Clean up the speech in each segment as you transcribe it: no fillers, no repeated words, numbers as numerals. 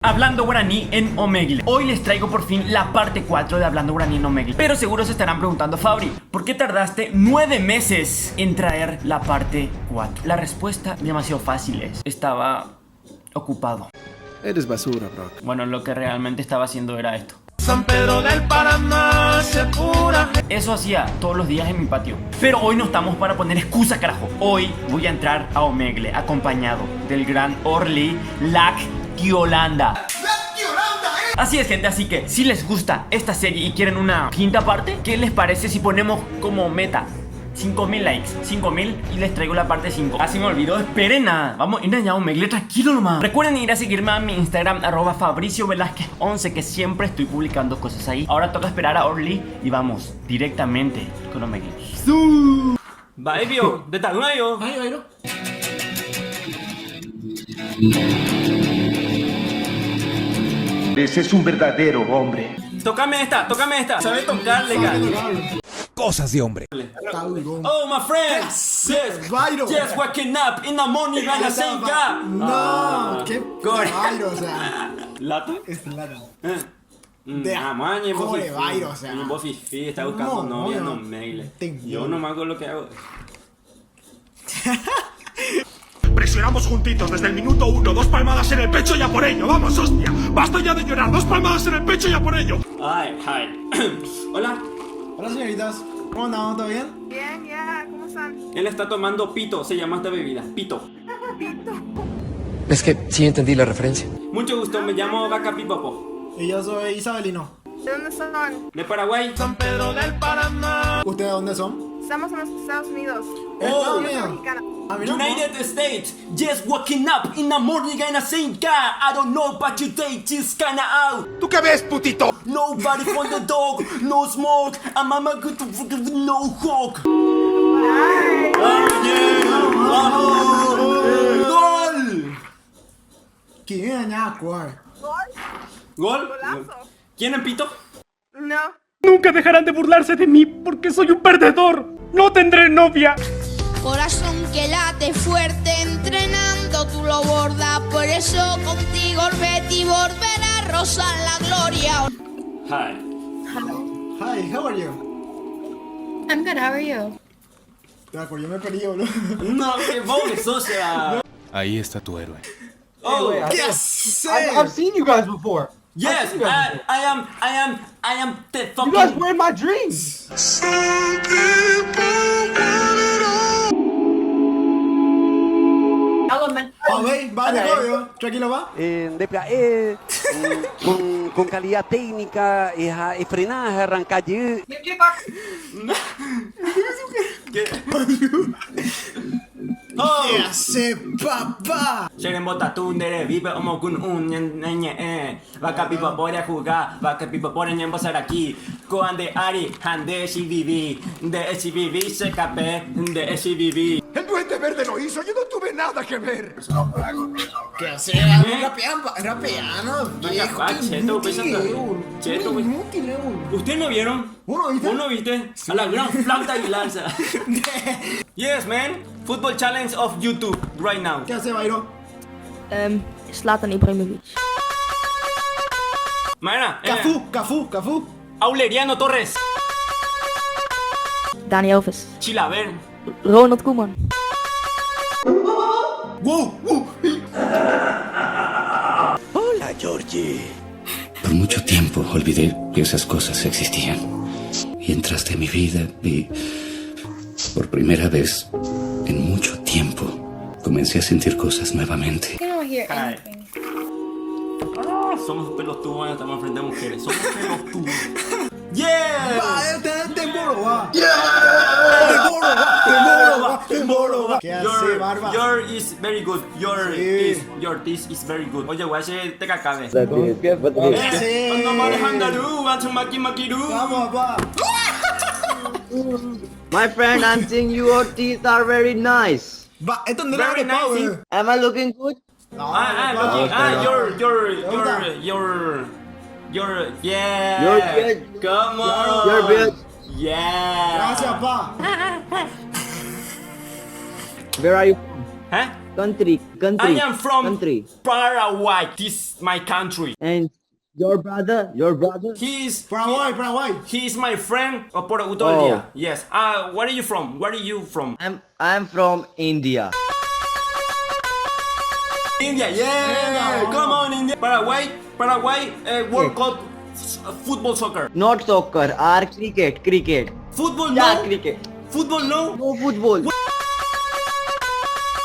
Hablando Guaraní en Omegle. Hoy les traigo por fin la parte 4 de Hablando Guaraní en Omegle. Pero seguro se estarán preguntando, Fabri, ¿por qué tardaste 9 meses en traer la parte 4? La respuesta demasiado fácil es: estaba ocupado. Eres basura, Brock. Bueno, lo que realmente estaba haciendo era esto. San Pedro del Paraná se pura. Eso hacía todos los días en mi patio. Pero hoy no estamos para poner excusa, carajo. Hoy voy a entrar a Omegle acompañado del gran Orly Lac Yolanda. Así es, gente, así que si les gusta esta serie y quieren una quinta parte, ¿qué les parece si ponemos como meta 5.000 likes, 5.000 y les traigo la parte 5? Así me olvidó, esperen nada. Vamos a ir allá a Omegle, tranquilo nomás. Recuerden ir a seguirme a mi Instagram, @FabricioVelázquez11, que siempre estoy publicando cosas ahí. Ahora toca esperar a Orly y vamos directamente con Omegle. Baibio, de Taguayo. Ese es un verdadero hombre. Tócame esta. ¿Sabes tocar, legal? Cosas de hombre. Oh, my friends. Yes, Byron. just waking up in the morning and I say God. No, qué Core. Byron, o sea, ¿Lata? es plata. De Core, Byron, o sea. Vos fifi, está buscando No, novia en no. Omegle. Te Yo nomás hago lo que hago. Presionamos juntitos desde el minuto 1. 2 palmadas en el pecho y a por ello. Vamos, hostia. Basta ya de llorar. 2 palmadas en el pecho y a por ello. Ay. Hola. Hola, señoritas. ¿Cómo andamos? ¿Todo bien? Bien, ya, ¿cómo están? Él está tomando pito, se llama esta bebida, pito. Es que sí entendí la referencia. Mucho gusto, me llamo Vaca Pipopo. Y yo soy Isabelino. ¿De dónde son? De Paraguay. San Pedro del Paraná. ¿Ustedes de dónde son? Estamos en los Estados Unidos. Estados Yo soy Unidos. mexicana. A mí no. United States, just waking up in the morning and I say, God, I don't know, but today is kinda out. ¿Tú qué ves, putito? Nobody for the dog, no smoke, and mama good to fucking no hawk. ¡Gol! ¿Quién ya, cuál? ¿Gol? Golazo. ¿Quién en pito? No. Nunca dejarán de burlarse de mí porque soy un perdedor. No tendré novia. Corazón que late fuerte, entrenando tú lo bordas. Por eso contigo el Betty volverá a rozar la gloria. Hi. Hi, how are you? I'm good, how are you? Ya, pues yo me perdí, boludo. No, que vos, o sea. Ahí está tu héroe. Oh, Yes, I've seen you guys before. yes, I am the You fucking. guys were in my dreams. Vale, obvio. Tranquilo, va. con calidad técnica, frenaje, arrancalle. Oh, Yes, papá. Seren botatundere, vive como kun Vaca pipa podría jugar, vaca pipa podría empezar aquí. Coande Ari, Hande SBB, de SBB se capé, de SBB. El duende verde lo hizo. Yo no tuve nada que ver. ¿Qué hace? Rapeando. Viejo, qué Cheto, pues, inútil. Cheto, pues. Inútil, ¿Ustedes no vieron? ¿Vos no viste? A la gran flauta y lanza. Yes, man. Football challenge of YouTube right now. ¿Qué hace, Byron? Zlatan Ibrahimovic. Mañana. Cafú. Aureliano Torres. Dani Alves. Chilaver. Ronald Koeman. Hola, Georgie. Por mucho tiempo olvidé que esas cosas existían. Y entraste en mi vida y por primera vez en mucho tiempo comencé a sentir cosas nuevamente. Somos pelotudos, estamos frente a mujeres. Somos pelotudos. Yeah. ¿Qué hace, barba? Your is very good. Your this is very good. Oye, voy a hacer te cacabe. Cuando manejandaru, makiru. Vamos, papá. My friend, I think your teeth are very nice. Va, esto no era Very de pavo, nice. Am I looking good? You're, yeah. You're good. Come on. You're good. Yeah. Gracias, pa. Where are you from? Huh? Country. I am from Country. Paraguay. This is my country. And your brother? He's Paraguay. He's my friend. Por todo el día. Yes. Where are you from? Where are you from? I'm from India. India. Yeah. Come on, India. Paraguay. World Cup. Football, soccer. Not soccer, or cricket. Football, Yeah, no. cricket. Football, no. No football. What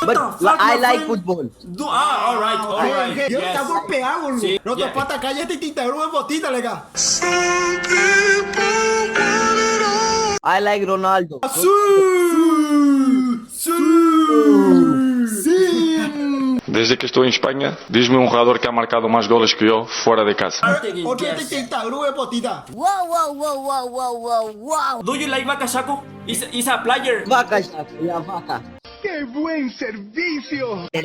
But the fuck, I my like friend? football. All right. Yo Yes. está golpeado, boludo. Sí, No te yeah. pata, cállate y te de botita, lega. I like Ronaldo. Desde que estoy en España, dime un jugador que ha marcado más goles que yo fuera de casa. Otro Yes. te de botita. Do you like Vaca Shaco? Is a player. Vaca, yeah, vaca. Then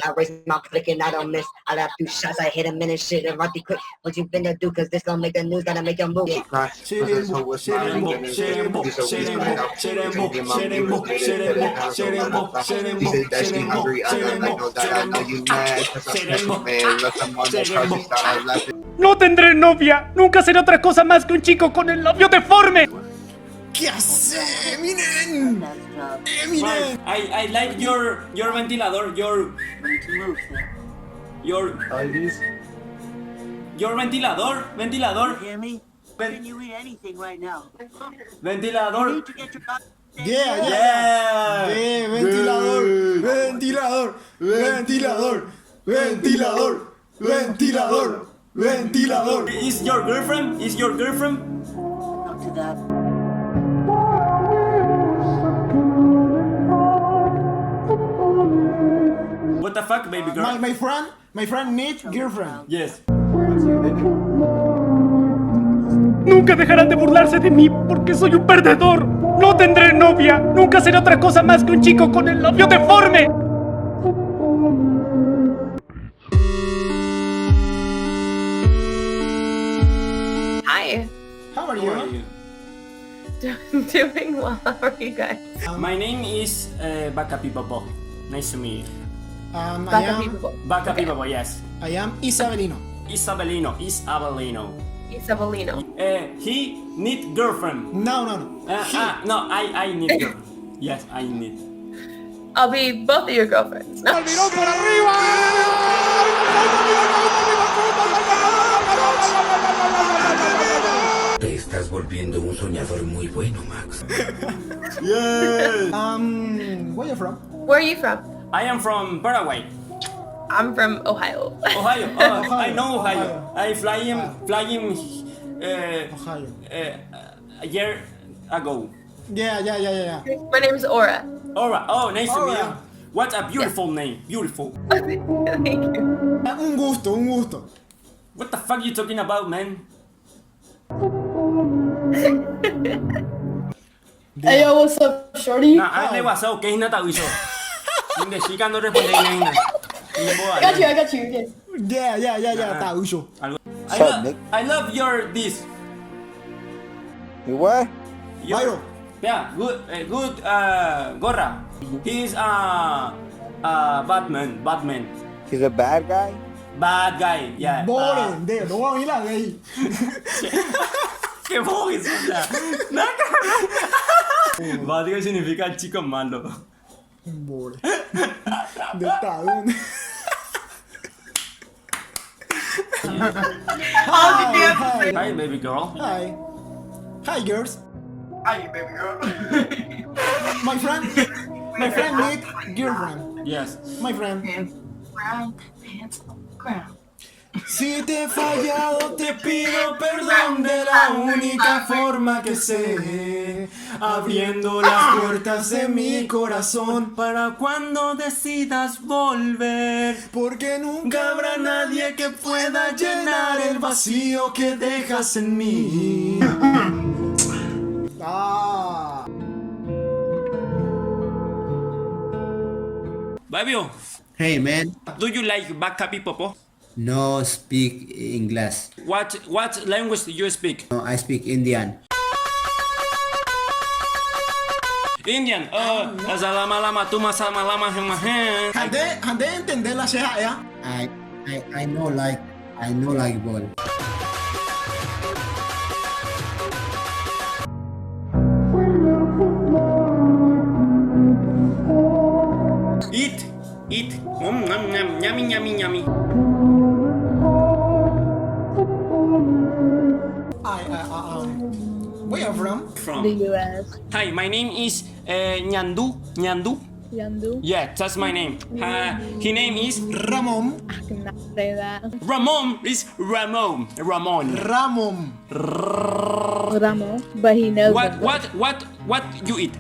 I raise my flick and I don't miss. I left 2 shots, I hit him in and shit and run quick. What you finna do? Cause this gon' make the news, gotta make a move. No tendré novia. Nunca seré otra cosa más que un chico con el labio deforme. ¿Qué hace, Eminem? Eminem. I like your ventilador. Your ventilador. Ventilador. Yeah. Ventilador. Is your girlfriend? What the fuck, baby girl? My friend Nick, girlfriend. Yes. Nunca dejarán de burlarse de mí porque soy un perdedor. No tendré novia. Nunca seré otra cosa más que un chico con el labio deforme. Hi. How are you? Doing well. How are you guys? My name is Vaca Pipopo. Nice to meet you. Vaca Pipopo, yes. I am Isabelino. Isabelino. Isabelino. He need girlfriend. No. No, I need girlfriend. Yes, I need. I'll be both of your girlfriends. No. Te estás volviendo un soñador muy bueno, Max. Where you from? Where are you from? I am from Paraguay. I'm from Ohio. Ohio. Oh, I know Ohio. I flying Ohio. a year ago. Yeah. My name is Aura. Alright. Oh, nice to meet you. Aura. What a beautiful name. Beautiful. Thank you. Un gusto. What the fuck you talking about, man? Hey, yo, what's up, shorty? Nah, I WhatsApp, que es nata wiso. Hindi chica no responde na. I got you. Okay. Yeah, tá, uso. I love your this. What? Byron. Yeah, good gorra. He's Batman. He's a bad guy? Bad guy, yeah. Boring, no vamos a ir a ahí. ¿Qué voy es esa? Bad guy significa chico malo. Boring. De Estados. Hi, baby girl. Hi, girls. Hi, baby girl. My friend Nick, girlfriend. Yes. My friend. Brown pants on the ground. Si te he fallado, te pido perdón de la única forma que sé, abriendo las puertas de mi corazón Para cuando decidas volver, porque nunca habrá nadie que pueda llenar el vacío que dejas en mí. Babio, Hey, man. do you like Vaca Pipopo? No speak English. What language do you speak? No, I speak Indian. Indian. Salama lama tuma sama lama hemahen. Hande entender la ceja ya. I know like ball. Eat. Yummy. Where are you from? From The US. Hi, my name is Nyandu. Yandu? Yeah, that's my name. His name is Ramon. I cannot say that. Ramon. Is Ramon. Ramon. Ramo, but he knows it. What you eat?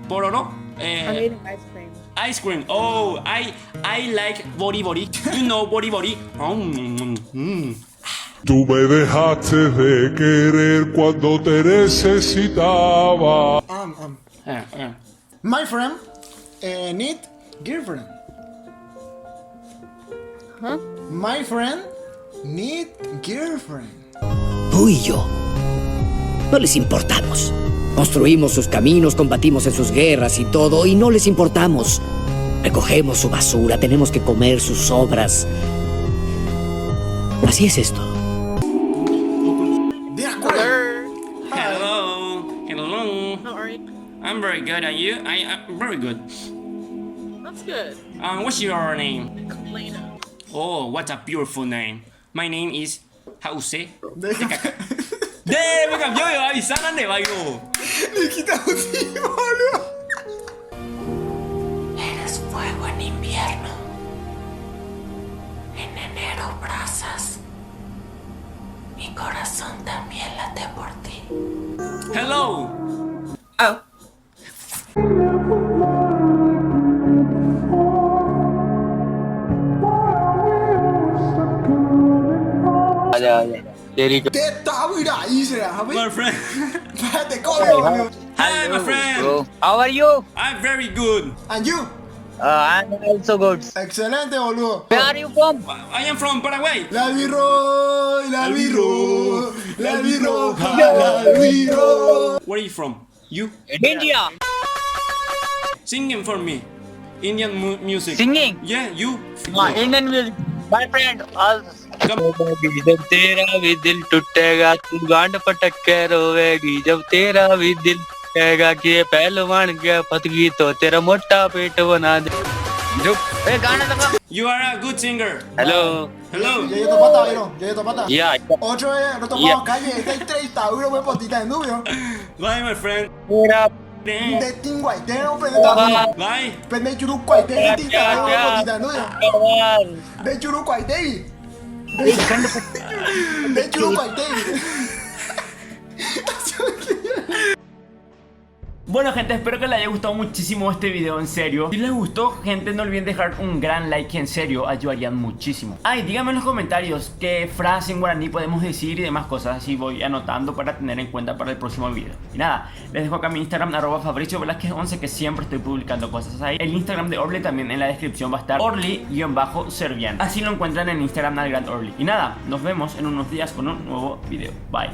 Pororo? I'm eating ice cream. Ice cream. Oh, I like bori. You know bori. Tú me dejaste de querer cuando te necesitaba. My friend need girlfriend. Huh? My friend need girlfriend. Tú y yo no les importamos. Construimos sus caminos, combatimos en sus guerras y todo, y no les importamos. Recogemos su basura, tenemos que comer sus sobras. Así es esto. Hello. How are you? I'm very good. And you? I'm very good. That's good. What's your name? Lena. Oh, what a beautiful name. My name is Jause. Déjame. Me cambió de avisar ande bailo. Le quita un tío, boludo. Eres fuego en invierno. En enero brasas. Mi corazón también late por ti. Hello. Oh. Teta, mira, ahí será, ¿sabes? My friend. Te come, boludo. Hi, my friend. How are you? I'm very good. And you? I'm also good. Excelente, boludo. Where are you from? I am from Paraguay. La albirro. Where are you from? You? India. Singing for me. Indian music. Singing? Yeah, you. Indian music. My friend. Come. जब तेरा भी दिल टूटेगा तू गांड पटक के रोवेगी जब तेरा भी दिल टूटेगा कि ये पहलवान के फतगी तो तेरा मोटा पेट बना दे जो ए गाना लगा. You are a good singer. Hello. Hello. Ya yo te pata, Iron. Ya yo te pata. Yeah. Otro es, no tomamos calle, está entrevistado, uno me potita de nubio. Bye, my friend. तेरा De tinguaite, no prende Bye. Pende churucuaite, de tinta, uno me potita de nubio. पहलवान De churucuaite. De churucuaite. Bueno, gente, espero que les haya gustado muchísimo este video, en serio. Si les gustó, gente, no olviden dejar un gran like, que en serio ayudarían muchísimo. Ay, díganme en los comentarios qué frase en guaraní podemos decir y demás cosas, así voy anotando para tener en cuenta para el próximo video. Y nada, les dejo acá mi Instagram, @FabricioVelázquez11, que siempre estoy publicando cosas ahí. El Instagram de Orly también en la descripción va a estar Orly_Servian. Así lo encuentran en Instagram al Gran Orly. Y nada, nos vemos en unos días con un nuevo video. Bye.